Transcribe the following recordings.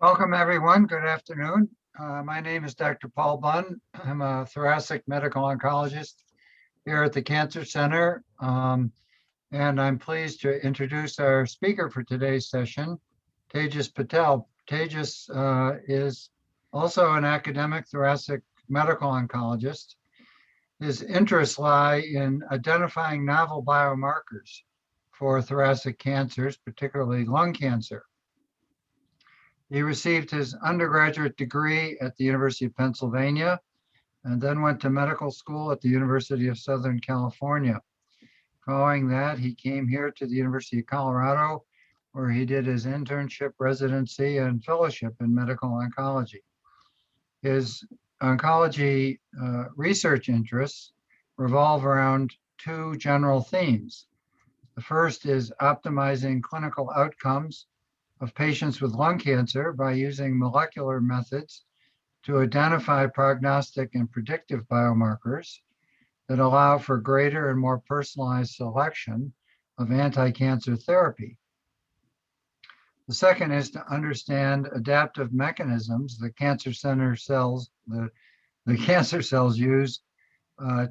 Welcome, everyone. Good afternoon. My name is Dr. Paul Bunn. I'm a thoracic medical oncologist here at the Cancer Center. And I'm pleased to introduce our speaker for today's session, Tejas Patil. Tejas is also an academic thoracic medical oncologist. His interests lie in identifying novel biomarkers for thoracic cancers, particularly lung cancer. He received his undergraduate degree at the University of Pennsylvania and then went to medical school at the University of Southern California. Following that, he came here to the University of Colorado, where he did his internship, residency, and fellowship in medical oncology. His oncology research interests revolve around two general themes. The first is optimizing clinical outcomes of patients with lung cancer by using molecular methods to identify prognostic and predictive biomarkers that allow for greater and more personalized selection of anti-cancer therapy. The second is to understand adaptive mechanisms the cancer cells use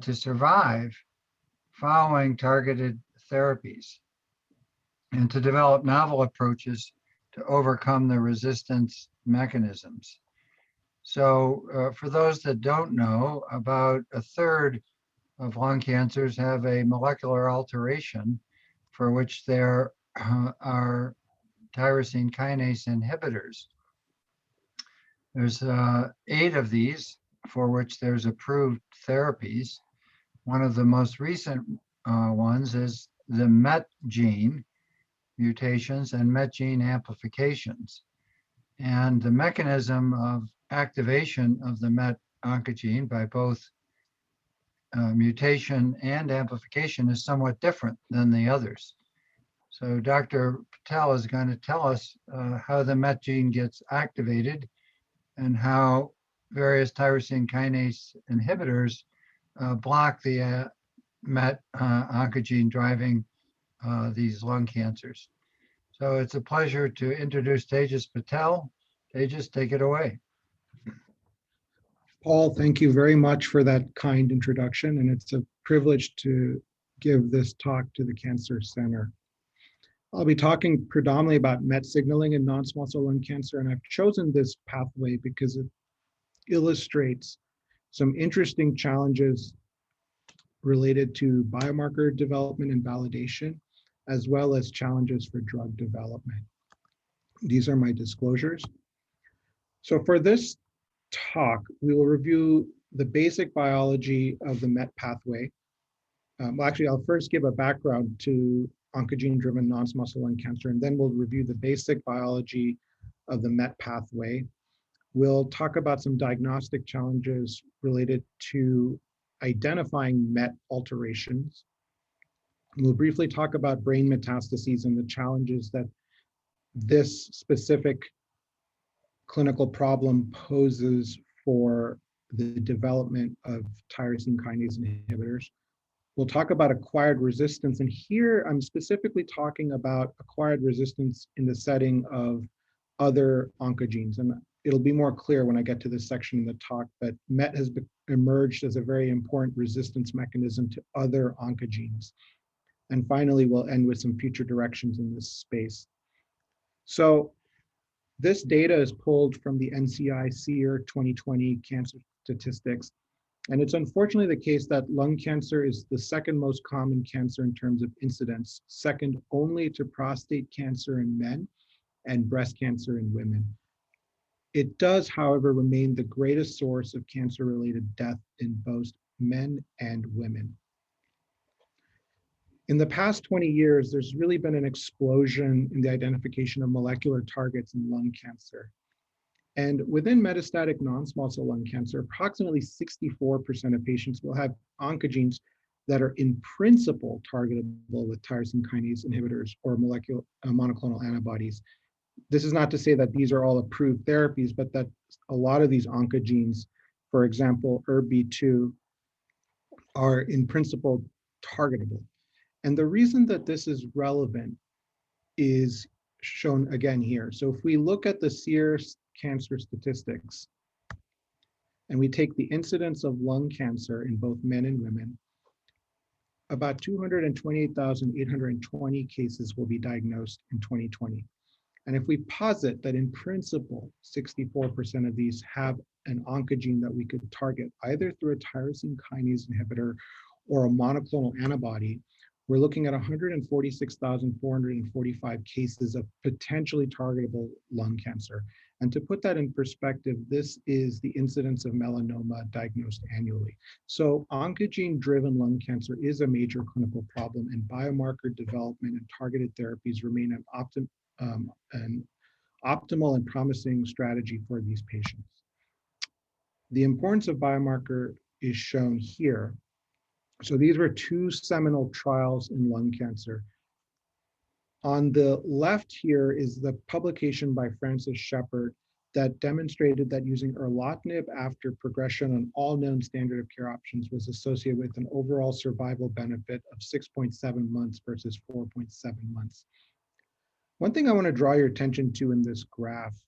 to survive following targeted therapies, and to develop novel approaches to overcome the resistance mechanisms. So for those that don't know, about a third of lung cancers have a molecular alteration for which there are tyrosine kinase inhibitors. There's 8 of these for which there's approved therapies. One of the most recent ones is the MET gene mutations and MET gene amplifications. And the mechanism of activation of the MET oncogene by both mutation and amplification is somewhat different than the others. So Dr. Patil is going to tell us how the MET gene gets activated and how various tyrosine kinase inhibitors block the MET oncogene driving these lung cancers. So it's a pleasure to introduce Tejas Patil. Tejas, take it away. Paul, thank you very much for that kind introduction, and it's a privilege to give this talk to the Cancer Center. I'll be talking predominantly about MET signaling in non-small cell lung cancer, and I've chosen this pathway because it illustrates some interesting challenges related to biomarker development and validation, as well as challenges for drug development. These are my disclosures. So for this talk, we will review the basic biology of the MET pathway. Well, actually, I'll first give a background to oncogene-driven non-small cell lung cancer, and then we'll review the basic biology of the MET pathway. We'll talk about some diagnostic challenges related to identifying MET alterations. We'll briefly talk about brain metastases and the challenges that this specific clinical problem poses for the development of tyrosine kinase inhibitors. We'll talk about acquired resistance, and here I'm specifically talking about acquired resistance in the setting of other oncogenes, and it'll be more clear when I get to this section in the talk, but MET has emerged as a very important resistance mechanism to other oncogenes. And finally, we'll end with some future directions in this space. So this data is pulled from the NCI-SEER 2020 cancer statistics. And it's unfortunately the case that lung cancer is the second most common cancer in terms of incidence, second only to prostate cancer in men and breast cancer in women. It does, however, remain the greatest source of cancer-related death in both men and women. In the past 20 years, there's really been an explosion in the identification of molecular targets in lung cancer. And within metastatic non-small cell lung cancer, approximately 64% of patients will have oncogenes that are in principle targetable with tyrosine kinase inhibitors or molecular monoclonal antibodies. This is not to say that these are all approved therapies, but that a lot of these oncogenes, for example, ERB2, are in principle targetable. And the reason that this is relevant is shown again here. So if we look at the SEER cancer statistics, and we take the incidence of lung cancer in both men and women, about 228,820 cases will be diagnosed in 2020. And if we posit that in principle, 64% of these have an oncogene that we could target either through a tyrosine kinase inhibitor or a monoclonal antibody, we're looking at 146,445 cases of potentially targetable lung cancer. And to put that in perspective, this is the incidence of melanoma diagnosed annually. So oncogene-driven lung cancer is a major clinical problem, and biomarker development and targeted therapies remain an optimal and promising strategy for these patients. The importance of biomarker is shown here. So these were two seminal trials in lung cancer. On the left here is the publication by Francis Shepard that demonstrated that using erlotinib after progression on all known standard of care options was associated with an overall survival benefit of 6.7 months versus 4.7 months. One thing I want to draw your attention to in this graph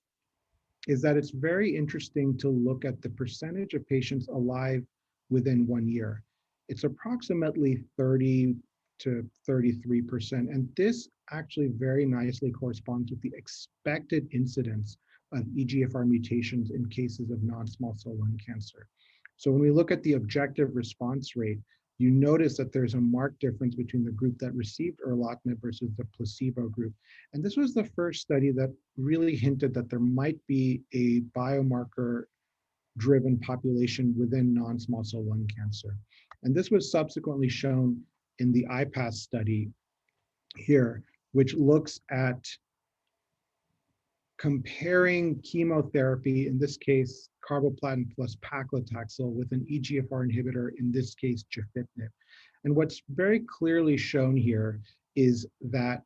is that it's very interesting to look at the percentage of patients alive within 1 year. It's approximately 30 to 33%. And this actually very nicely corresponds with the expected incidence of EGFR mutations in cases of non-small cell lung cancer. So when we look at the objective response rate, you notice that there's a marked difference between the group that received erlotinib versus the placebo group. And this was the first study that really hinted that there might be a biomarker-driven population within non-small cell lung cancer. And this was subsequently shown in the IPASS study here, which looks at comparing chemotherapy, in this case, carboplatin plus paclitaxel, with an EGFR inhibitor, in this case, gefitinib. And what's very clearly shown here is that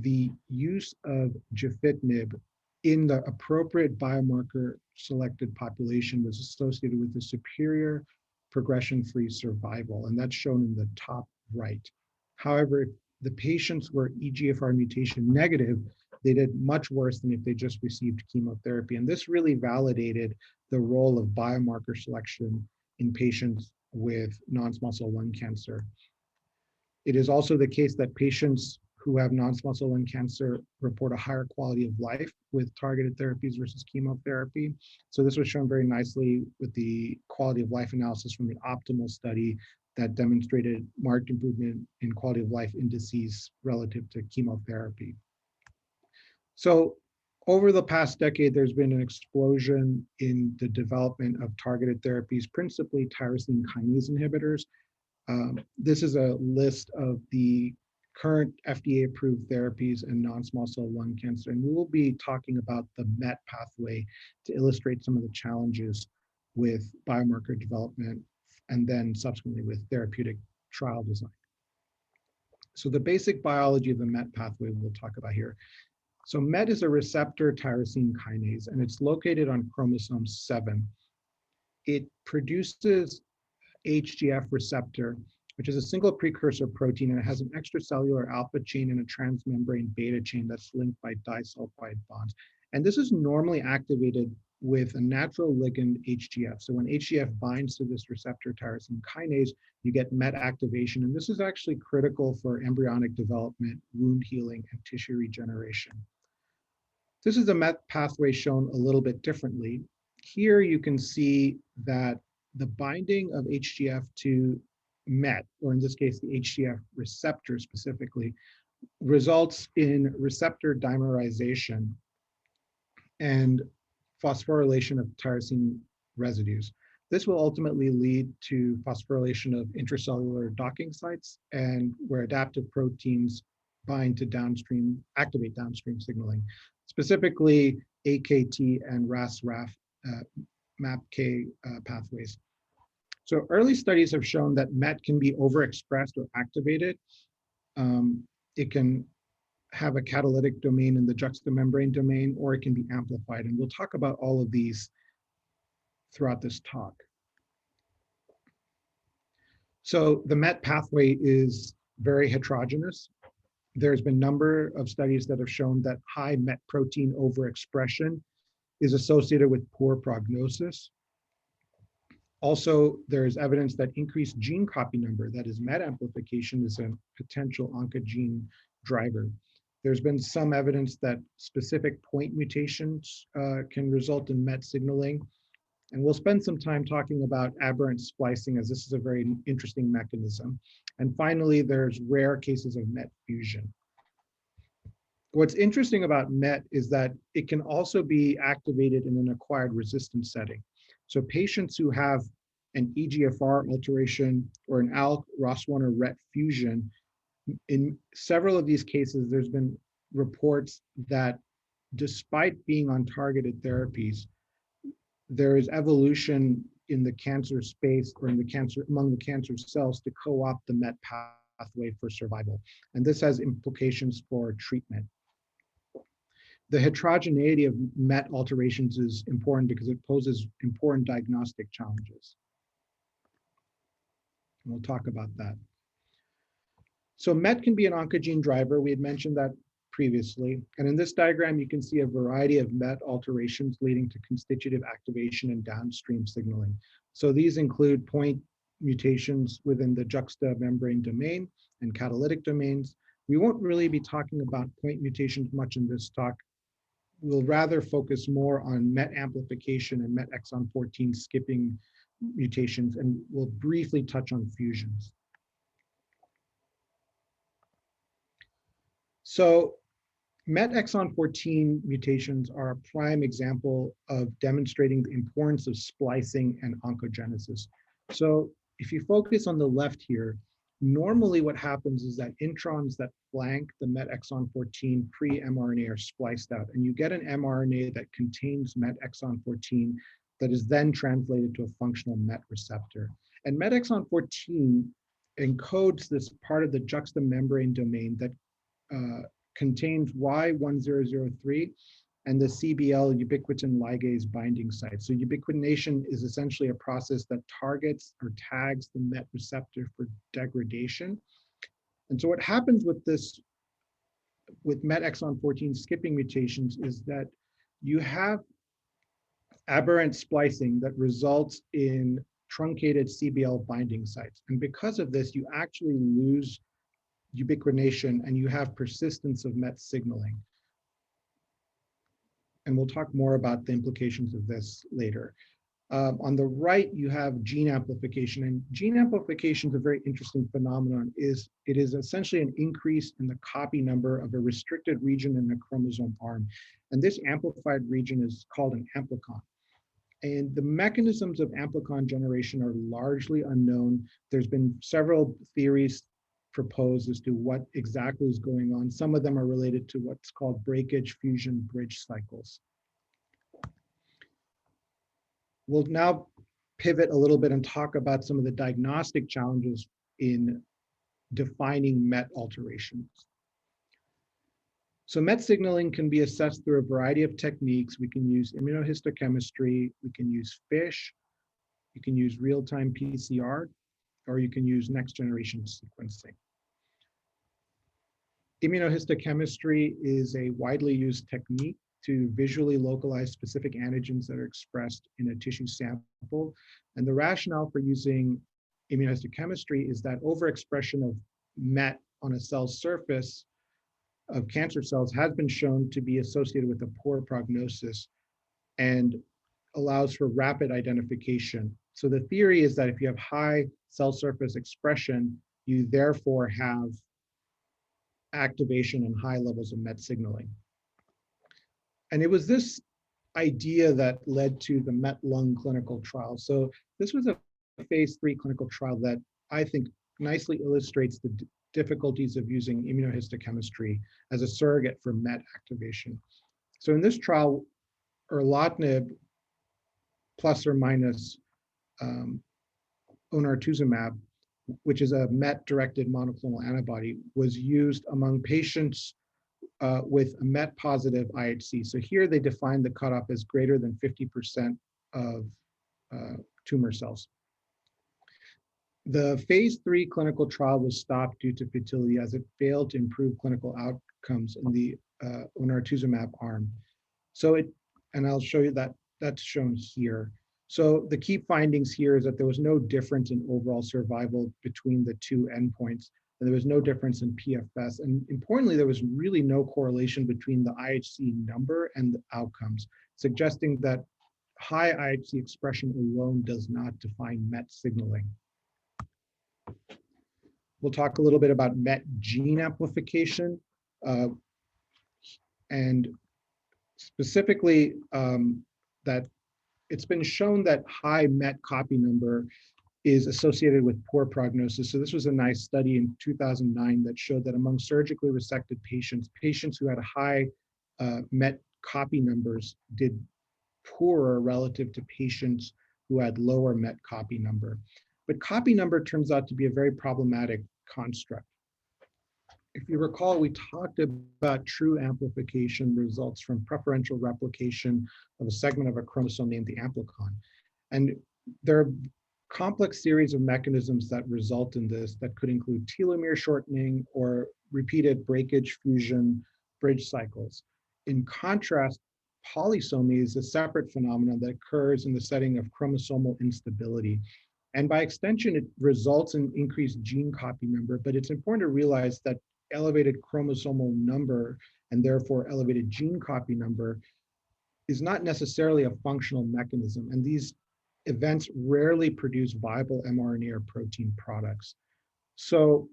the use of gefitinib in the appropriate biomarker selected population was associated with a superior progression-free survival, and that's shown in the top right. However, if the patients were EGFR mutation negative, they did much worse than if they just received chemotherapy. And this really validated the role of biomarker selection in patients with non-small cell lung cancer. It is also the case that patients who have non-small cell lung cancer report a higher quality of life with targeted therapies versus chemotherapy. So this was shown very nicely with the quality of life analysis from the optimal study that demonstrated marked improvement in quality of life indices relative to chemotherapy. So over the past decade, there's been an explosion in the development of targeted therapies, principally tyrosine kinase inhibitors. This is a list of the current FDA-approved therapies in non-small cell lung cancer, and we will be talking about the MET pathway to illustrate some of the challenges with biomarker development and then subsequently with therapeutic trial design. So the basic biology of the MET pathway we'll talk about here. So MET is a receptor tyrosine kinase, and it's located on chromosome 7. It produces HGF receptor, which is a single precursor protein, and it has an extracellular alpha chain and a transmembrane beta chain that's linked by disulfide bonds. And this is normally activated with a natural ligand HGF. So when HGF binds to this receptor tyrosine kinase, you get MET activation. And this is actually critical for embryonic development, wound healing, and tissue regeneration. This is the MET pathway shown a little bit differently. Here you can see that the binding of HGF to MET, or in this case, the HGF receptor specifically, results in receptor dimerization and phosphorylation of tyrosine residues. This will ultimately lead to phosphorylation of intracellular docking sites, and where adaptive proteins bind to activate downstream signaling, specifically AKT and RAS-RAF MAPK pathways. So early studies have shown that MET can be overexpressed or activated. It can have a catalytic domain in the juxtamembrane domain, or it can be amplified. And we'll talk about all of these throughout this talk. So the MET pathway is very heterogeneous. There's been a number of studies that have shown that high MET protein overexpression is associated with poor prognosis. Also, there's evidence that increased gene copy number, that is MET amplification, is a potential oncogene driver. There's been some evidence that specific point mutations can result in MET signaling. And we'll spend some time talking about aberrant splicing, as this is a very interesting mechanism. And finally, there's rare cases of MET fusion. What's interesting about MET is that it can also be activated in an acquired resistance setting. So patients who have an EGFR alteration or an ALK, ROS1, or RET fusion, in several of these cases, there's been reports that despite being on targeted therapies, there is evolution in the cancer space or in the cancer among the cancer cells to co-opt the MET pathway for survival. And this has implications for treatment. The heterogeneity of MET alterations is important because it poses important diagnostic challenges. And we'll talk about that. So MET can be an oncogene driver. We had mentioned that previously. And in this diagram, you can see a variety of MET alterations leading to constitutive activation and downstream signaling. So these include point mutations within the juxtamembrane domain and catalytic domains. We won't really be talking about point mutations much in this talk. We'll rather focus more on MET amplification and MET exon 14 skipping mutations, and we'll briefly touch on fusions. So MET exon 14 mutations are a prime example of demonstrating the importance of splicing and oncogenesis. So if you focus on the left here, normally what happens is that introns that flank the MET exon 14 pre-mRNA are spliced out, and you get an mRNA that contains MET exon 14 that is then translated to a functional MET receptor. And MET exon 14 encodes this part of the juxtamembrane domain that contains Y1003 and the CBL ubiquitin ligase binding site. So ubiquitination is essentially a process that targets or tags the MET receptor for degradation. And so what happens with this, with MET exon 14 skipping mutations, is that you have aberrant splicing that results in truncated CBL binding sites. And because of this, you actually lose ubiquitination and you have persistence of MET signaling. And we'll talk more about the implications of this later. On the right, you have gene amplification, and gene amplification is a very interesting phenomenon. It is essentially an increase in the copy number of a restricted region in the chromosome arm. And this amplified region is called an amplicon. And the mechanisms of amplicon generation are largely unknown. There's been several theories proposed as to what exactly is going on. Some of them are related to what's called breakage, fusion, bridge cycles. We'll now pivot a little bit and talk about some of the diagnostic challenges in defining MET alterations. So MET signaling can be assessed through a variety of techniques. We can use immunohistochemistry, we can use FISH, you can use real-time PCR, or you can use next-generation sequencing. Immunohistochemistry is a widely used technique to visually localize specific antigens that are expressed in a tissue sample. And the rationale for using immunohistochemistry is that overexpression of MET on a cell surface of cancer cells has been shown to be associated with a poor prognosis and allows for rapid identification. So the theory is that if you have high cell surface expression, you therefore have activation and high levels of MET signaling. And it was this idea that led to the MET lung clinical trial. So this was a phase 3 clinical trial that I think nicely illustrates the difficulties of using immunohistochemistry as a surrogate for MET activation. So in this trial, erlotinib plus or minus onartuzumab, which is a MET-directed monoclonal antibody, was used among patients with a MET positive IHC. So here they defined the cutoff as greater than 50% of tumor cells. The phase 3 clinical trial was stopped due to futility as it failed to improve clinical outcomes in the onartuzumab arm. So and I'll show you that that's shown here. So the key findings here is that there was no difference in overall survival between the two endpoints, and there was no difference in PFS. And importantly, there was really no correlation between the IHC number and the outcomes, suggesting that high IHC expression alone does not define MET signaling. We'll talk a little bit about MET gene amplification, and specifically that it's been shown that high MET copy number is associated with poor prognosis. So this was a nice study in 2009 that showed that among surgically resected patients, patients who had high MET copy numbers did poorer relative to patients who had lower MET copy number. But copy number turns out to be a very problematic construct. If you recall, we talked about true amplification results from preferential replication of a segment of a chromosome named the amplicon. And there are complex series of mechanisms that result in this that could include telomere shortening or repeated breakage, fusion, bridge cycles. In contrast, polysomy is a separate phenomenon that occurs in the setting of chromosomal instability. And by extension, it results in increased gene copy number, but it's important to realize that elevated chromosomal number and therefore elevated gene copy number is not necessarily a functional mechanism. And these events rarely produce viable mRNA or protein products. So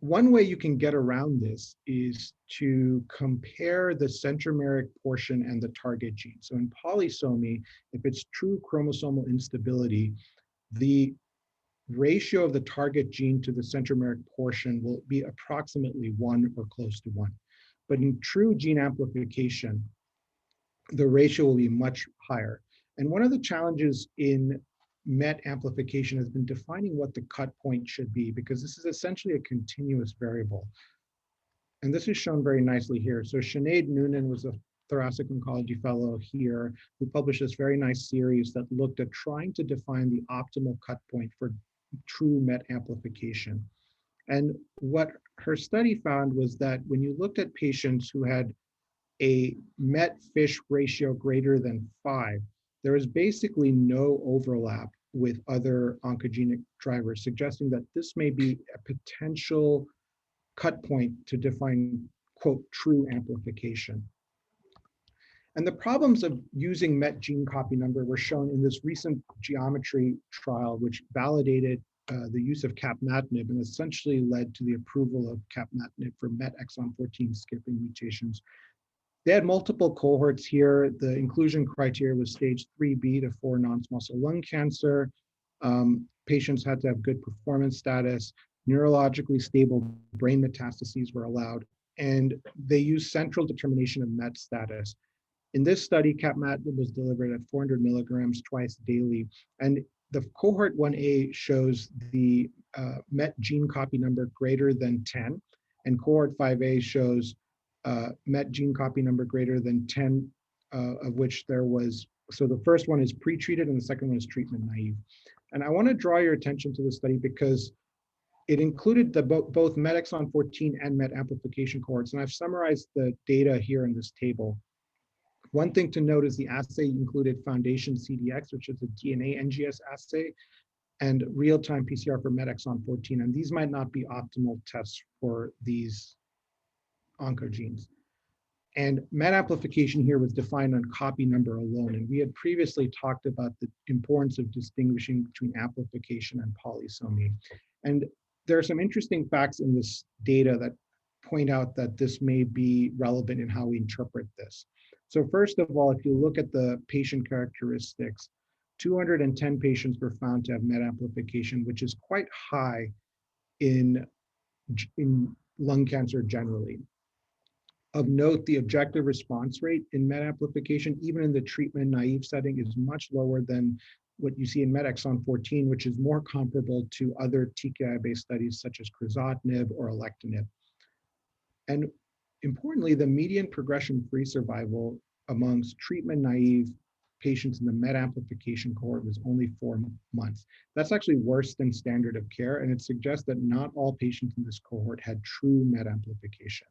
one way you can get around this is to compare the centromeric portion and the target gene. So in polysomy, if it's true chromosomal instability, the ratio of the target gene to the centromeric portion will be approximately 1 or close to 1. But in true gene amplification, the ratio will be much higher. And one of the challenges in MET amplification has been defining what the cut point should be, because this is essentially a continuous variable. And this is shown very nicely here. So Sinead Noonan was a thoracic oncology fellow here who published this very nice series that looked at trying to define the optimal cut point for true MET amplification. And what her study found was that when you looked at patients who had a MET-FISH ratio greater than 5, there is basically no overlap with other oncogenic drivers, suggesting that this may be a potential cut point to define, quote, true amplification. And the problems of using MET gene copy number were shown in this recent geometry trial, which validated the use of capmatinib and essentially led to the approval of capmatinib for MET exon 14 skipping mutations. They had multiple cohorts here. The inclusion criteria was stage 3B to 4 non-small cell lung cancer. Patients had to have good performance status. Neurologically stable brain metastases were allowed. And they used central determination of MET status. In this study, capmatinib was delivered at 400 milligrams twice daily. And the cohort 1A shows the MET gene copy number greater than 10. And cohort 5A shows MET gene copy number greater than 10, of which there was, so the first one is pre-treated and the second one is treatment naive. And I want to draw your attention to the study because it included both MET exon 14 and MET amplification cohorts. And I've summarized the data here in this table. One thing to note is the assay included Foundation CDX, which is a DNA NGS assay, and real-time PCR for MET exon 14. And these might not be optimal tests for these oncogenes. And MET amplification here was defined on copy number alone. And we had previously talked about the importance of distinguishing between amplification and polysomy. And there are some interesting facts in this data that point out that this may be relevant in how we interpret this. So first of all, if you look at the patient characteristics, 210 patients were found to have MET amplification, which is quite high in lung cancer generally. Of note, the objective response rate in MET amplification, even in the treatment naive setting, is much lower than what you see in MET exon 14, which is more comparable to other TKI-based studies such as crizotinib or alectinib. And importantly, the median progression-free survival amongst treatment naive patients in the MET amplification cohort was only 4 months. That's actually worse than standard of care, and it suggests that not all patients in this cohort had true MET amplification.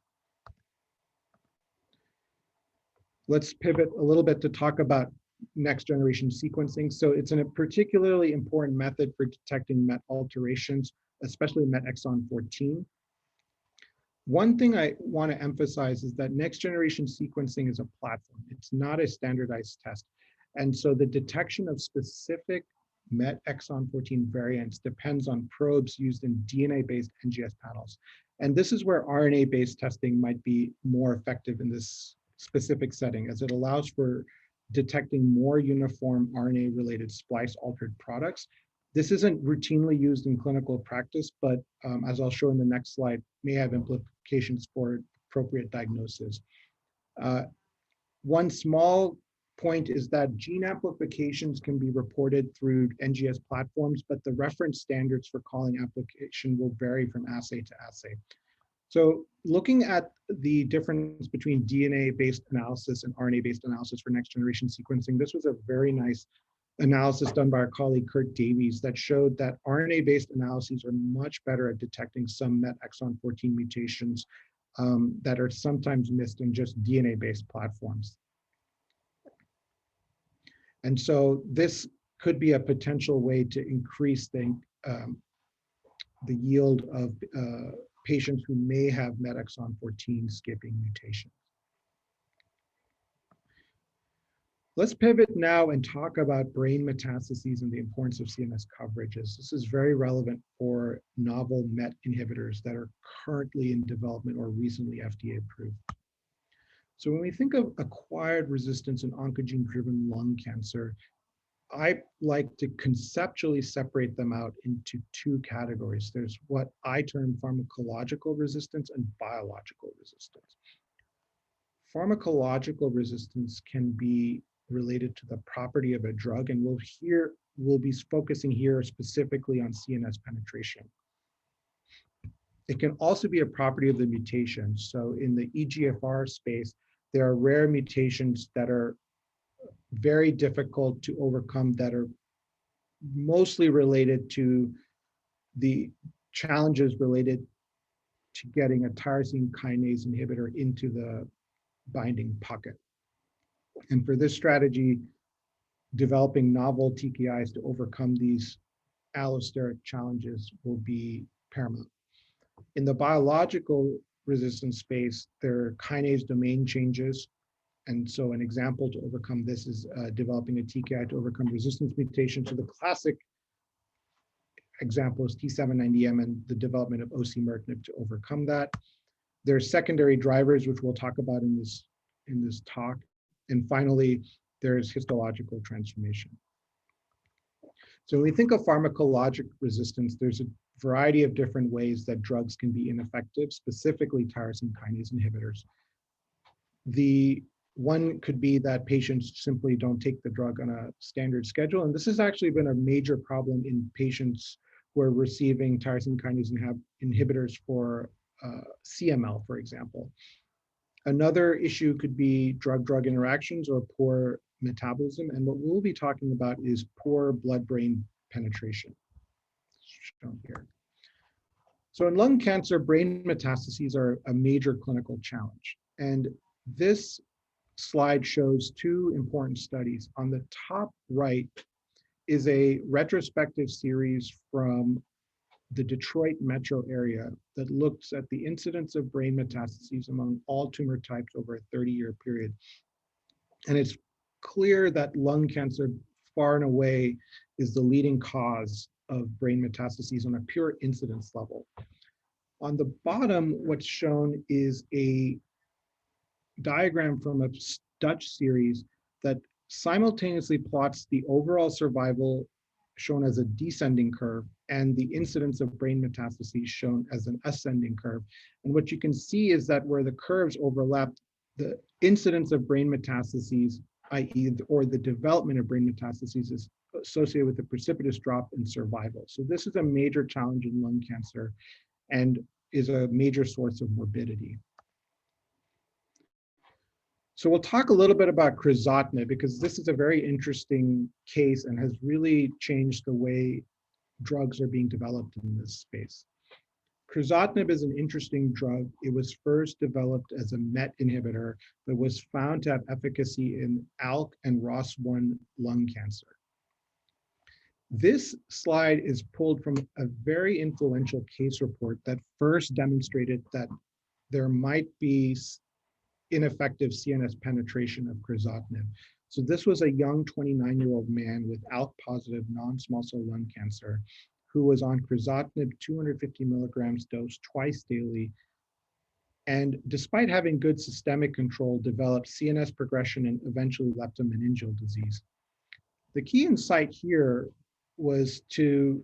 Let's pivot a little bit to talk about next generation sequencing. So it's a particularly important method for detecting MET alterations, especially MET exon 14. One thing I want to emphasize is that next generation sequencing is a platform. It's not a standardized test. And so the detection of specific MET exon 14 variants depends on probes used in DNA-based NGS panels. And this is where RNA-based testing might be more effective in this specific setting, as it allows for detecting more uniform RNA-related splice-altered products. This isn't routinely used in clinical practice, but as I'll show in the next slide, may have implications for appropriate diagnosis. One small point is that gene amplifications can be reported through NGS platforms, but the reference standards for calling amplification will vary from assay to assay. So looking at the difference between DNA-based analysis and RNA-based analysis for next generation sequencing, this was a very nice analysis done by our colleague Kurt Davies that showed that RNA-based analyses are much better at detecting some MET exon 14 mutations that are sometimes missed in just DNA-based platforms. And so this could be a potential way to increase the yield of patients who may have MET exon 14 skipping mutations. Let's pivot now and talk about brain metastases and the importance of CNS coverages. This is very relevant for novel MET inhibitors that are currently in development or recently FDA approved. So when we think of acquired resistance in oncogene-driven lung cancer, I like to conceptually separate them out into two categories. There's what I term pharmacological resistance and biological resistance. Pharmacological resistance can be related to the property of a drug, and we'll be focusing here specifically on CNS penetration. It can also be a property of the mutation. So in the EGFR space, there are rare mutations that are very difficult to overcome that are mostly related to the challenges related to getting a tyrosine kinase inhibitor into the binding pocket. And for this strategy, developing novel TKIs to overcome these allosteric challenges will be paramount. In the biological resistance space, there are kinase domain changes. And so an example to overcome this is developing a TKI to overcome resistance mutations. So the classic example is T790M and the development of osimertinib to overcome that. There are secondary drivers, which we'll talk about in this talk. And finally, there's histological transformation. So when we think of pharmacologic resistance, there's a variety of different ways that drugs can be ineffective, specifically tyrosine kinase inhibitors. The one could be that patients simply don't take the drug on a standard schedule. And this has actually been a major problem in patients who are receiving tyrosine kinase inhibitors for CML, for example. Another issue could be drug-drug interactions or poor metabolism. And what we'll be talking about is poor blood-brain penetration, shown here. So in lung cancer, brain metastases are a major clinical challenge. And this slide shows two important studies. On the top right is a retrospective series from the Detroit metro area that looks at the incidence of brain metastases among all tumor types over a 30-year period. And it's clear that lung cancer far and away is the leading cause of brain metastases on a pure incidence level. On the bottom, what's shown is a diagram from a Dutch series that simultaneously plots the overall survival shown as a descending curve and the incidence of brain metastases shown as an ascending curve. And what you can see is that where the curves overlap, the incidence of brain metastases, i.e., or the development of brain metastases, is associated with a precipitous drop in survival. So this is a major challenge in lung cancer and is a major source of morbidity. So we'll talk a little bit about crizotinib because this is a very interesting case and has really changed the way drugs are being developed in this space. Crizotinib is an interesting drug. It was first developed as a MET inhibitor that was found to have efficacy in ALK and ROS1 lung cancer. This slide is pulled from a very influential case report that first demonstrated that there might be ineffective CNS penetration of crizotinib. So this was a young 29-year-old man with ALK-positive non-small cell lung cancer who was on crizotinib 250 milligrams dosed twice daily, and despite having good systemic control, developed CNS progression and eventually leptomeningeal disease. The key insight here was to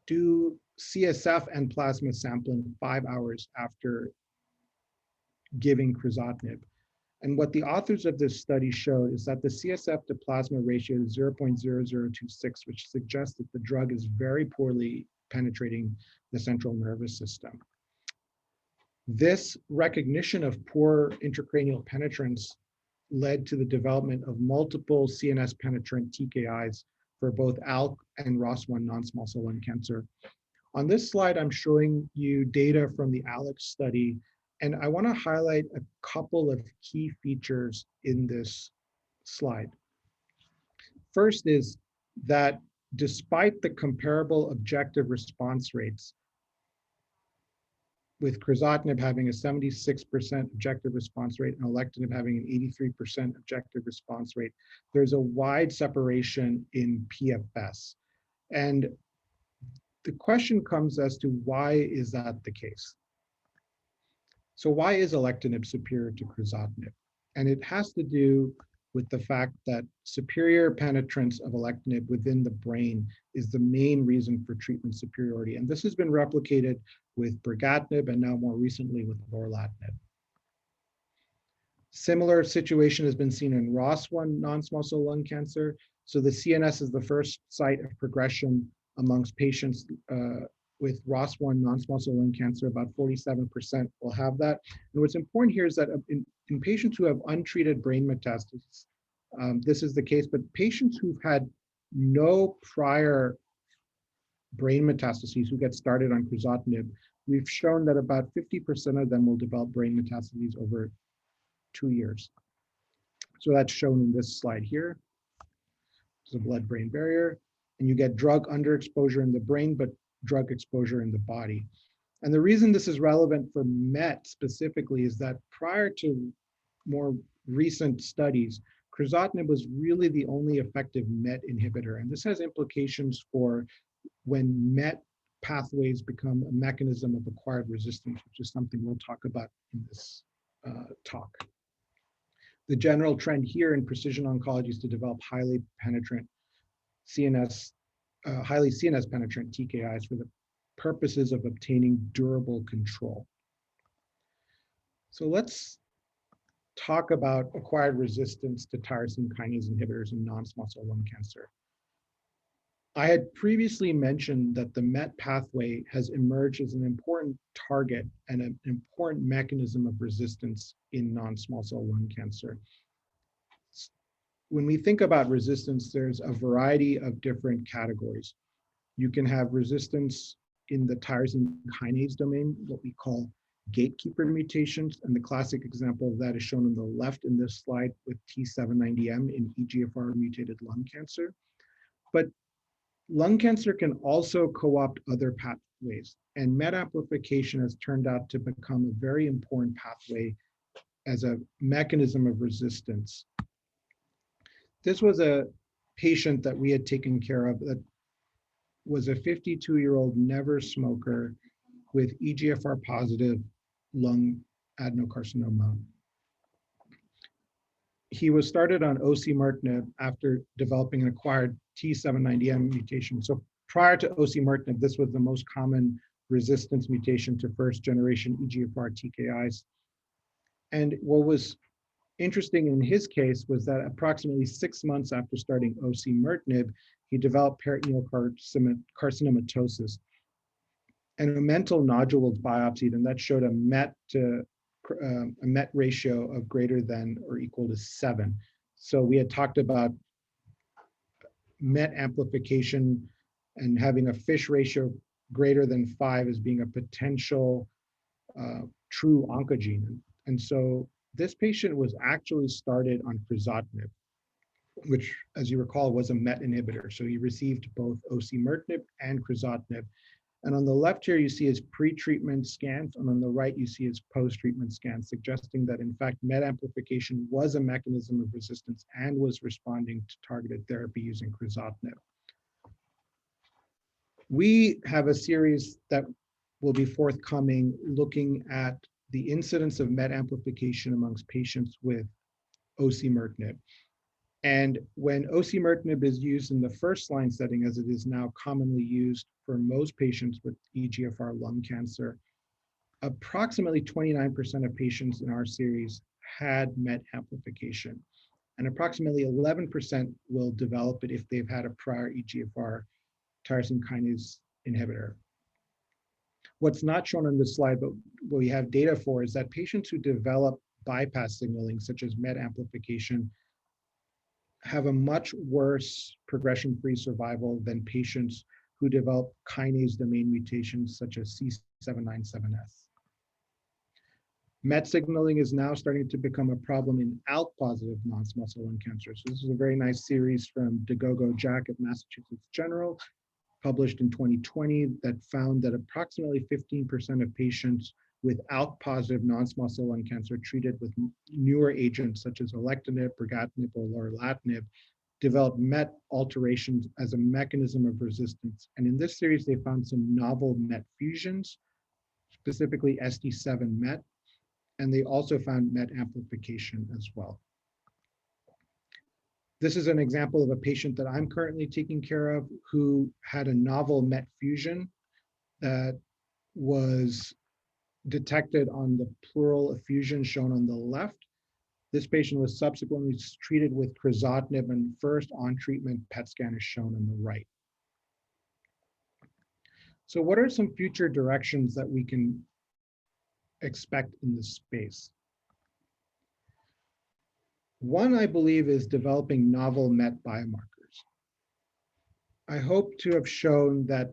do CSF and plasma sampling 5 hours after giving crizotinib. And what the authors of this study showed is that the CSF to plasma ratio is 0.0026, which suggests that the drug is very poorly penetrating the central nervous system. This recognition of poor intracranial penetrance led to the development of multiple CNS penetrant TKIs for both ALK and ROS1 non-small cell lung cancer. On this slide, I'm showing you data from the ALEX study, and I want to highlight a couple of key features in this slide. First is that despite the comparable objective response rates, with crizotinib having a 76% objective response rate and alectinib having an 83% objective response rate, there's a wide separation in PFS. And the question comes as to why is that the case? So why is alectinib superior to crizotinib? And it has to do with the fact that superior penetrance of alectinib within the brain is the main reason for treatment superiority. And this has been replicated with brigatinib and now more recently with lorlatinib. Similar situation has been seen in ROS1 non-small cell lung cancer. So the CNS is the first site of progression amongst patients with ROS1 non-small cell lung cancer. About 47% will have that. And what's important here is that in patients who have untreated brain metastases, this is the case, but patients who've had no prior brain metastases who get started on crizotinib, we've shown that about 50% of them will develop brain metastases over 2 years. So that's shown in this slide here. It's a blood-brain barrier, and you get drug underexposure in the brain, but drug exposure in the body. And the reason this is relevant for MET specifically is that prior to more recent studies, crizotinib was really the only effective MET inhibitor. And this has implications for when MET pathways become a mechanism of acquired resistance, which is something we'll talk about in this talk. The general trend here in precision oncology is to develop highly penetrant CNS, highly CNS penetrant TKIs for the purposes of obtaining durable control. So let's talk about acquired resistance to tyrosine kinase inhibitors in non-small cell lung cancer. I had previously mentioned that the MET pathway has emerged as an important target and an important mechanism of resistance in non-small cell lung cancer. When we think about resistance, there's a variety of different categories. You can have resistance in the tyrosine kinase domain, what we call gatekeeper mutations. And the classic example of that is shown on the left in this slide with T790M in EGFR mutated lung cancer. But lung cancer can also co-opt other pathways, and MET amplification has turned out to become a very important pathway as a mechanism of resistance. This was a patient that we had taken care of that was a 52-year-old never smoker with EGFR positive lung adenocarcinoma. He was started on osimertinib after developing an acquired T790M mutation. So prior to osimertinib, this was the most common resistance mutation to first generation EGFR TKIs. And what was interesting in his case was that approximately 6 months after starting osimertinib, he developed peritoneal carcinomatosis. And a mental nodule was biopsied, and that showed a MET to a MET ratio of greater than or equal to 7. So we had talked about MET amplification and having a FISH ratio greater than 5 as being a potential true oncogene. And so this patient was actually started on crizotinib, which, as you recall, was a MET inhibitor. So he received both osimertinib and crizotinib. And on the left here, you see his pre-treatment scans, and on the right, you see his post-treatment scans, suggesting that, in fact, MET amplification was a mechanism of resistance and was responding to targeted therapy using crizotinib. We have a series that will be forthcoming looking at the incidence of MET amplification amongst patients with osimertinib. And when osimertinib is used in the first line setting, as it is now commonly used for most patients with EGFR lung cancer, approximately 29% of patients in our series had MET amplification. And approximately 11% will develop it if they've had a prior EGFR tyrosine kinase inhibitor. What's not shown on this slide, but what we have data for, is that patients who develop bypass signaling, such as MET amplification, have a much worse progression-free survival than patients who develop kinase domain mutations such as C797S. MET signaling is now starting to become a problem in ALK-positive non-small cell lung cancer. So this is a very nice series from Degogo Jack at Massachusetts General, published in 2020, that found that approximately 15% of patients with ALK-positive non-small cell lung cancer treated with newer agents such as alectinib, brigatinib, or lorlatinib developed MET alterations as a mechanism of resistance. And in this series, they found some novel MET fusions, specifically SD7 MET, and they also found MET amplification as well. This is an example of a patient that I'm currently taking care of who had a novel MET fusion that was detected on the pleural effusion shown on the left. This patient was subsequently treated with crizotinib, and first on treatment PET scan is shown on the right. So what are some future directions that we can expect in this space? One, I believe, is developing novel MET biomarkers. I hope to have shown that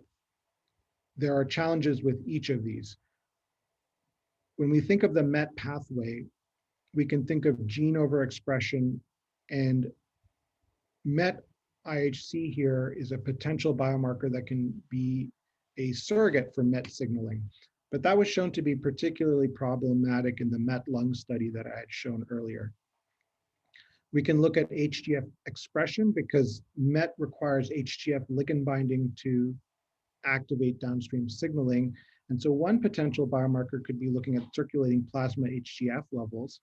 there are challenges with each of these. When we think of the MET pathway, we can think of gene overexpression, and MET IHC here is a potential biomarker that can be a surrogate for MET signaling. But that was shown to be particularly problematic in the MET lung study that I had shown earlier. We can look at HGF expression because MET requires HGF ligand binding to activate downstream signaling. And so one potential biomarker could be looking at circulating plasma HGF levels.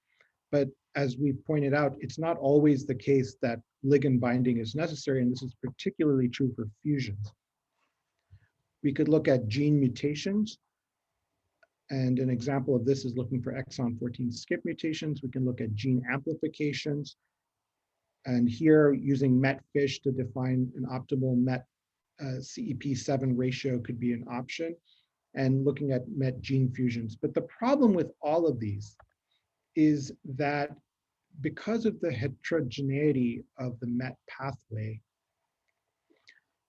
But as we pointed out, it's not always the case that ligand binding is necessary, and this is particularly true for fusions. We could look at gene mutations, and an example of this is looking for exon 14 skip mutations. We can look at gene amplifications, and here using MET FISH to define an optimal MET CEP7 ratio could be an option, and looking at MET gene fusions. But the problem with all of these is that because of the heterogeneity of the MET pathway,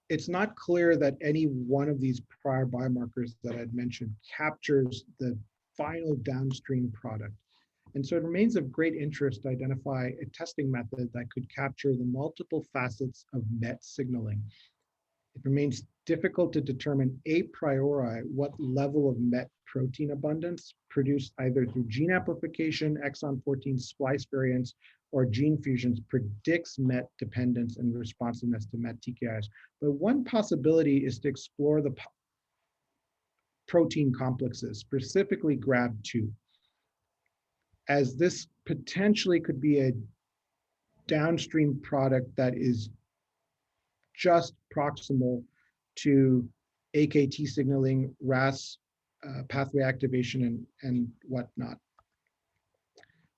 it's not clear that any one of these prior biomarkers that I'd mentioned captures the final downstream product. And so it remains of great interest to identify a testing method that could capture the multiple facets of MET signaling. It remains difficult to determine a priori what level of MET protein abundance produced either through gene amplification, exon 14 splice variants, or gene fusions predicts MET dependence and responsiveness to MET TKIs. But one possibility is to explore the protein complexes, specifically GRAB2, as this potentially could be a downstream product that is just proximal to AKT signaling, RAS pathway activation, and whatnot.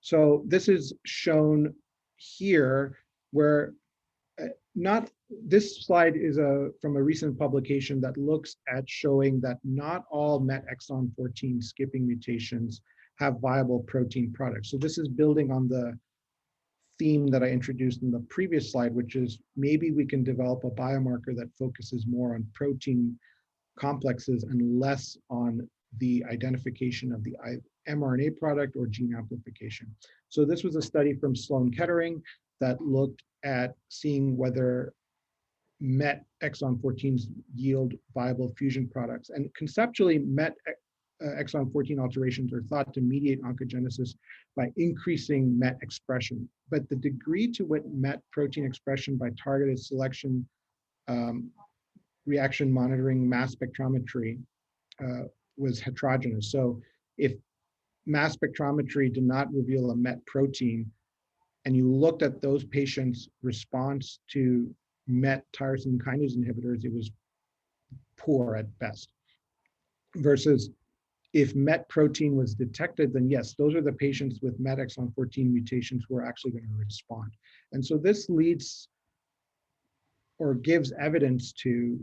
So this is shown here where this slide is from a recent publication that looks at showing that not all MET exon 14 skipping mutations have viable protein products. So this is building on the theme that I introduced in the previous slide, which is maybe we can develop a biomarker that focuses more on protein complexes and less on the identification of the mRNA product or gene amplification. So this was a study from Sloan Kettering that looked at seeing whether MET exon 14s yield viable fusion products. And conceptually, MET exon 14 alterations are thought to mediate oncogenesis by increasing MET expression. But the degree to which MET protein expression by targeted selection, reaction monitoring, mass spectrometry was heterogeneous. So if mass spectrometry did not reveal a MET protein, and you looked at those patients' response to MET tyrosine kinase inhibitors, it was poor at best. Versus if MET protein was detected, then yes, those are the patients with MET exon 14 mutations who are actually going to respond. And so this leads or gives evidence to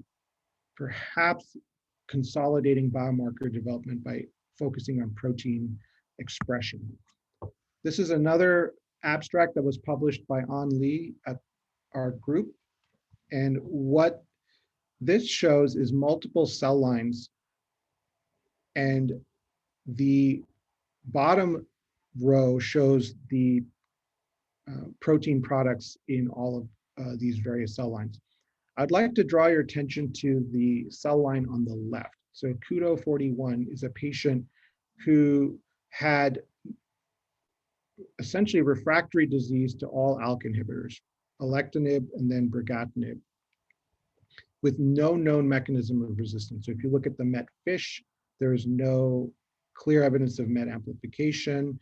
perhaps consolidating biomarker development by focusing on protein expression. This is another abstract that was published by An Lee at our group. And what this shows is multiple cell lines, and the bottom row shows the protein products in all of these various cell lines. I'd like to draw your attention to the cell line on the left. So Kudo 41 is a patient who had essentially refractory disease to all ALK inhibitors, alectinib and then brigatinib, with no known mechanism of resistance. So if you look at the MET fish, there is no clear evidence of MET amplification.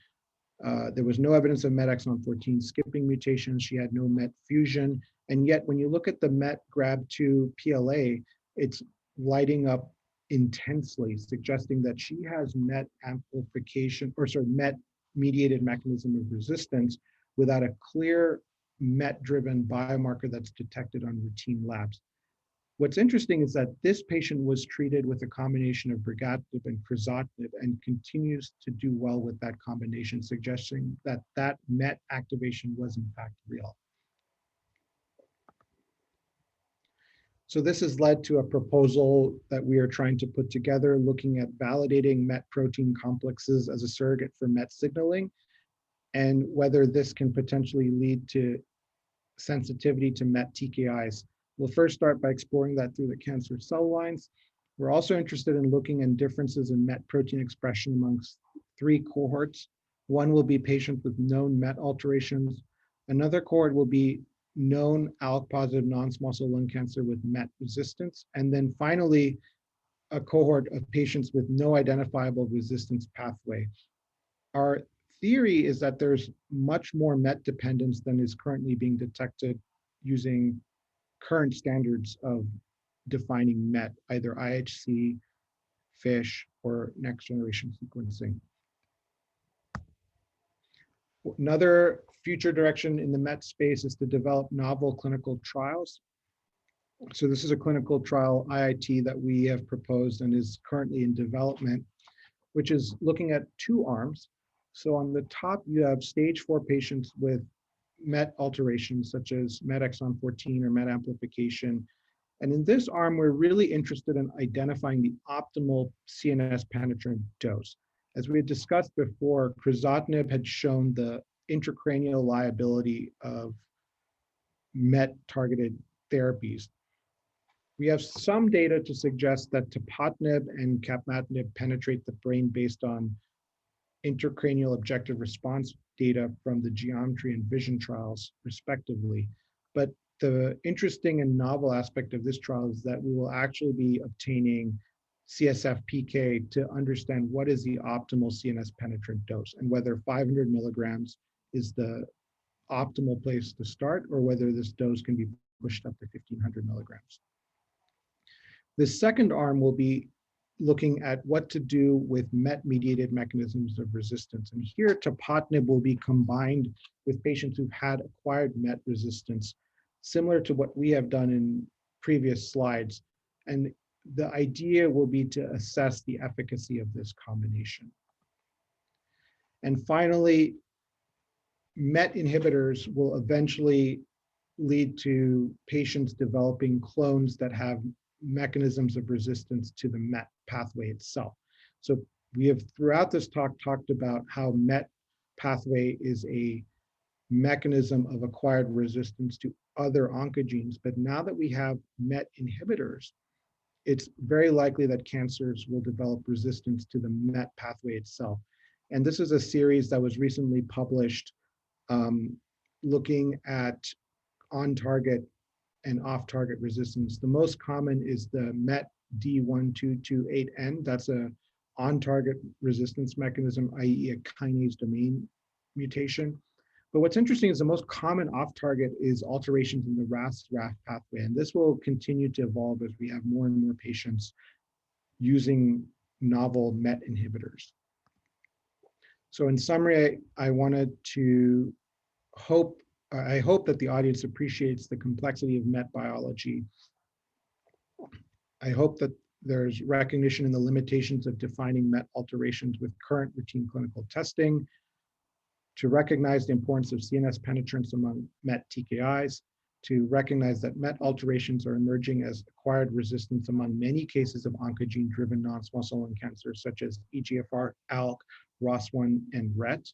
There was no evidence of MET exon 14 skipping mutations. She had no MET fusion. And yet when you look at the MET GRAB2 PLA, it's lighting up intensely, suggesting that she has MET amplification, or sorry, MET mediated mechanism of resistance without a clear MET-driven biomarker that's detected on routine labs. What's interesting is that this patient was treated with a combination of brigatinib and crizotinib and continues to do well with that combination, suggesting that that MET activation was in fact real. So this has led to a proposal that we are trying to put together, looking at validating MET protein complexes as a surrogate for MET signaling, and whether this can potentially lead to sensitivity to MET TKIs. We'll first start by exploring that through the cancer cell lines. We're also interested in looking at differences in MET protein expression amongst 3 cohorts. One will be patients with known MET alterations. Another cohort will be known ALK-positive non-small cell lung cancer with MET resistance. And then finally, a cohort of patients with no identifiable resistance pathway. Our theory is that there's much more MET dependence than is currently being detected using current standards of defining MET, either IHC, FISH, or next generation sequencing. Another future direction in the MET space is to develop novel clinical trials. So this is a clinical trial IIT that we have proposed and is currently in development, which is looking at 2 arms. So on the top, you have stage 4 patients with MET alterations, such as MET exon 14 or MET amplification. And in this arm, we're really interested in identifying the optimal CNS penetrant dose. As we had discussed before, crizotinib had shown the intracranial liability of MET-targeted therapies. We have some data to suggest that tepotinib and capmatinib penetrate the brain based on intracranial objective response data from the geometry and vision trials, respectively. But the interesting and novel aspect of this trial is that we will actually be obtaining CSF PK to understand what is the optimal CNS penetrant dose and whether 500 milligrams is the optimal place to start or whether this dose can be pushed up to 1500 milligrams. The second arm will be looking at what to do with MET-mediated mechanisms of resistance. And here, tepotinib will be combined with patients who've had acquired MET resistance, similar to what we have done in previous slides. And the idea will be to assess the efficacy of this combination. And finally, MET inhibitors will eventually lead to patients developing clones that have mechanisms of resistance to the MET pathway itself. So we have throughout this talk talked about how MET pathway is a mechanism of acquired resistance to other oncogenes, but now that we have MET inhibitors, it's very likely that cancers will develop resistance to the MET pathway itself. And this is a series that was recently published looking at on-target and off-target resistance. The most common is the MET D1228N. That's a on-target resistance mechanism, i.e. a kinase domain mutation. But what's interesting is the most common off-target is alterations in the RAS-RAF pathway. And this will continue to evolve as we have more and more patients using novel MET inhibitors. So in summary, I hope that the audience appreciates the complexity of MET biology. I hope that there's recognition in the limitations of defining MET alterations with current routine clinical testing, to recognize the importance of CNS penetrance among MET TKIs, to recognize that MET alterations are emerging as acquired resistance among many cases of oncogene-driven non-small cell lung cancer, such as EGFR, ALK, ROS1, and RET.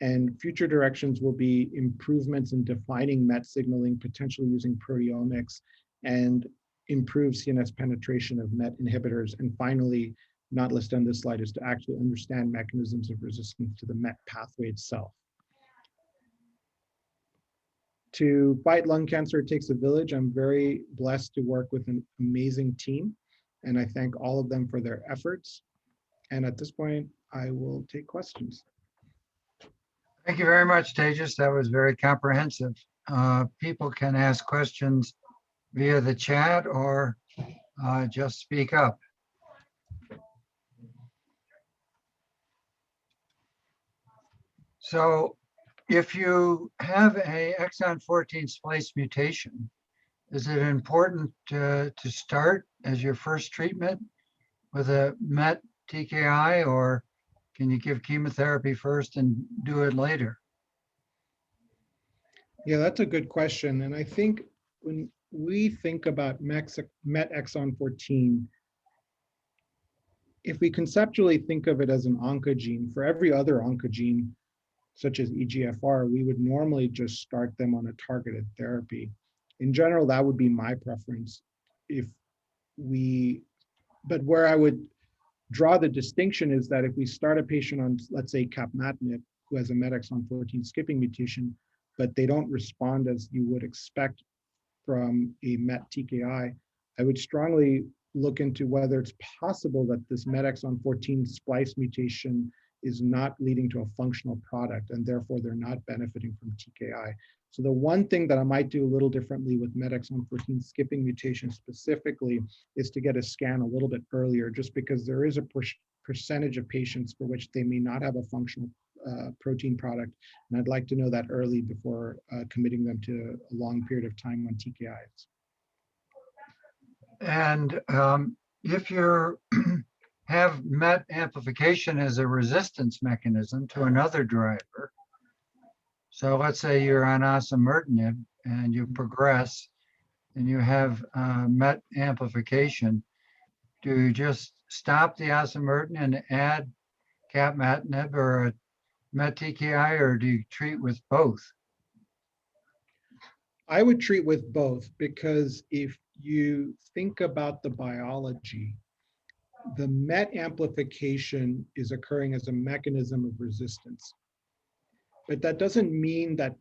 And future directions will be improvements in defining MET signaling, potentially using proteomics, and improve CNS penetration of MET inhibitors. And finally, not listed on this slide, is to actually understand mechanisms of resistance to the MET pathway itself. To fight lung cancer, it takes a village. I'm very blessed to work with an amazing team, and I thank all of them for their efforts. And at this point, I will take questions. Thank you very much, Tejas. That was very comprehensive. People can ask questions via the chat or just speak up. So if you have a exon 14 splice mutation, is it important to start as your first treatment with a MET TKI, or can you give chemotherapy first and do it later? Yeah, that's a good question. And I think when we think about MET exon 14, if we conceptually think of it as an oncogene, for every other oncogene, such as EGFR, we would normally just start them on a targeted therapy. In general, that would be my preference. But where I would draw the distinction is that if we start a patient on, let's say, capmatinib, who has a MET exon 14 skipping mutation, but they don't respond as you would expect from a MET TKI, I would strongly look into whether it's possible that this MET exon 14 splice mutation is not leading to a functional product, and therefore they're not benefiting from TKI. So the one thing that I might do a little differently with MET exon 14 skipping mutation specifically is to get a scan a little bit earlier, just because there is a percentage of patients for which they may not have a functional protein product. And I'd like to know that early before committing them to a long period of time on TKIs. And if you have MET amplification as a resistance mechanism to another driver, so let's say you're on osimertinib and you progress and you have MET amplification, do you just stop the osimertinib and add capmatinib or a MET TKI, or do you treat with both? I would treat with both, because if you think about the biology, the MET amplification is occurring as a mechanism of resistance. But that doesn't mean that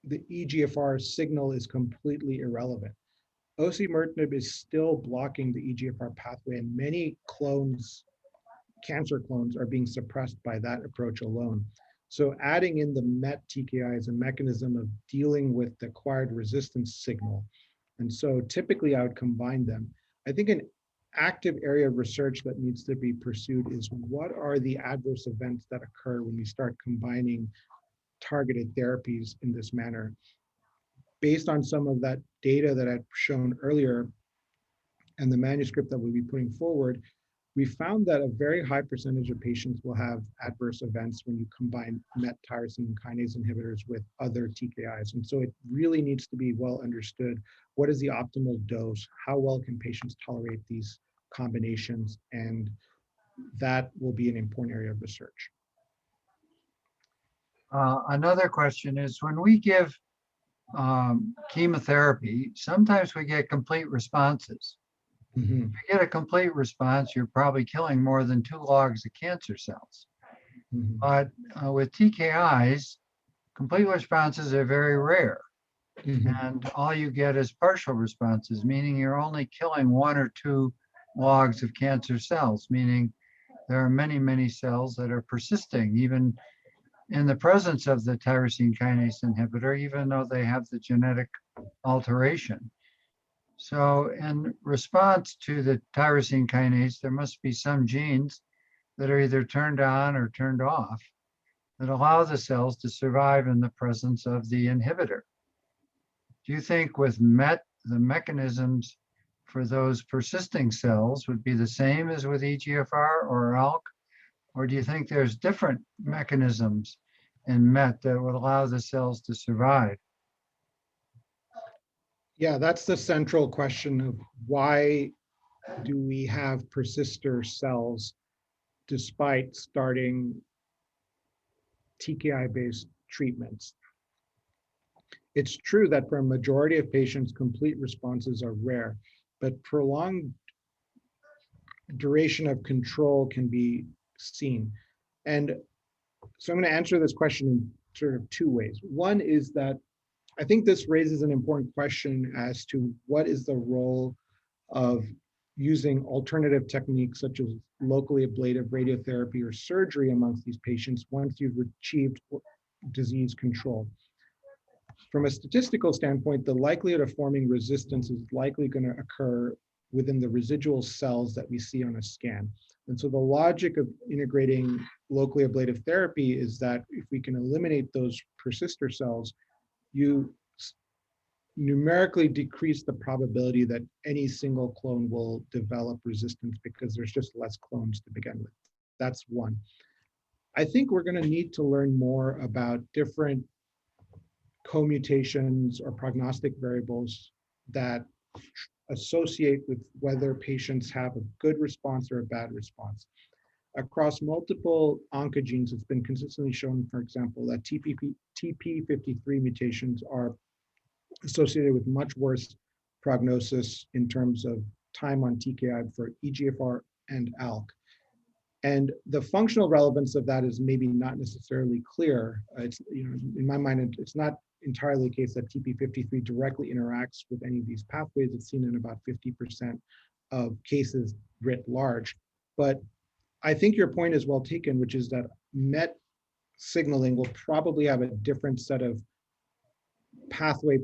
the EGFR signal is completely irrelevant. Osimertinib is still blocking the EGFR pathway, and many clones, cancer clones, are being suppressed by that approach alone. So adding in the MET TKI is a mechanism of dealing with the acquired resistance signal. And so typically I would combine them. I think an active area of research that needs to be pursued is what are the adverse events that occur when we start combining targeted therapies in this manner. Based on some of that data that I've shown earlier and the manuscript that we'll be putting forward, we found that a very high percentage of patients will have adverse events when you combine MET tyrosine kinase inhibitors with other TKIs. And so it really needs to be well understood. What is the optimal dose? How well can patients tolerate these combinations? And that will be an important area of research. Another question is, when we give chemotherapy, sometimes we get complete responses. Mhm. If you get a complete response, you're probably killing more than 2 logs of cancer cells. Mhm. But with TKIs, complete responses are very rare. Mhm. And all you get is partial responses, meaning you're only killing 1 or 2 logs of cancer cells, meaning there are many, many cells that are persisting, even in the presence of the tyrosine kinase inhibitor, even though they have the genetic alteration. So in response to the tyrosine kinase, there must be some genes that are either turned on or turned off that allow the cells to survive in the presence of the inhibitor. Do you think with MET, the mechanisms for those persisting cells would be the same as with EGFR or ALK? Or do you think there's different mechanisms in MET that would allow the cells to survive? Yeah, that's the central question of why do we have persister cells despite starting TKI-based treatments? It's true that for a majority of patients, complete responses are rare, but prolonged duration of control can be seen. And so I'm going to answer this question in sort of 2 ways. One is that I think this raises an important question as to what is the role of using alternative techniques such as locally ablative radiotherapy or surgery amongst these patients once you've achieved disease control. From a statistical standpoint, the likelihood of forming resistance is likely going to occur within the residual cells that we see on a scan. And so the logic of integrating locally ablative therapy is that if we can eliminate those persister cells, you numerically decrease the probability that any single clone will develop resistance because there's just less clones to begin with. That's one. I think we're going to need to learn more about different co-mutations or prognostic variables that associate with whether patients have a good response or a bad response. Across multiple oncogenes, it's been consistently shown, for example, that TP53 mutations are associated with much worse prognosis in terms of time on TKI for EGFR and ALK. And the functional relevance of that is maybe not necessarily clear. It's, in my mind, it's not entirely the case that TP53 directly interacts with any of these pathways. It's seen in about 50% of cases writ large. But I think your point is well taken, which is that MET signaling will probably have a different set of pathways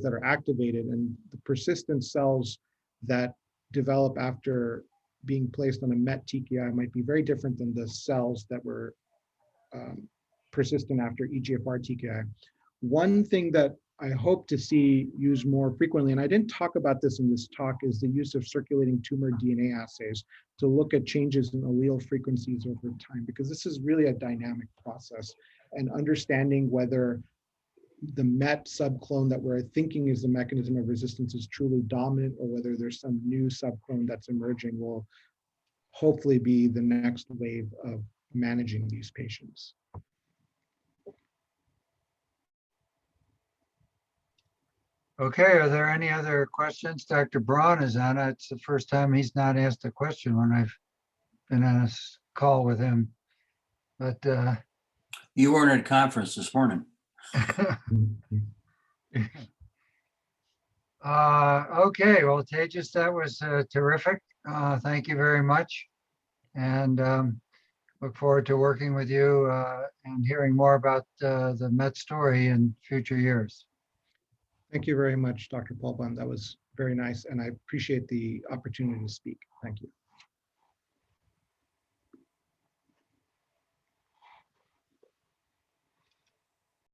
that are activated, and the persistent cells that develop after being placed on a MET TKI might be very different than the cells that were persistent after EGFR TKI. One thing that I hope to see used more frequently, and I didn't talk about this in this talk, is the use of circulating tumor DNA assays to look at changes in allele frequencies over time, because this is really a dynamic process, and understanding whether the MET subclone that we're thinking is the mechanism of resistance is truly dominant, or whether there's some new subclone that's emerging, will hopefully be the next wave of managing these patients. Okay, are there any other questions? Dr. Braun is on it. It's the first time he's not asked a question when I've been on a call with him. But You weren't at a conference this morning. okay, well, Tejas, that was terrific. Thank you very much. And look forward to working with you and hearing more about the MET story in future years. Thank you very much, Dr. Paul Bund. That was very nice, and I appreciate the opportunity to speak. Thank you.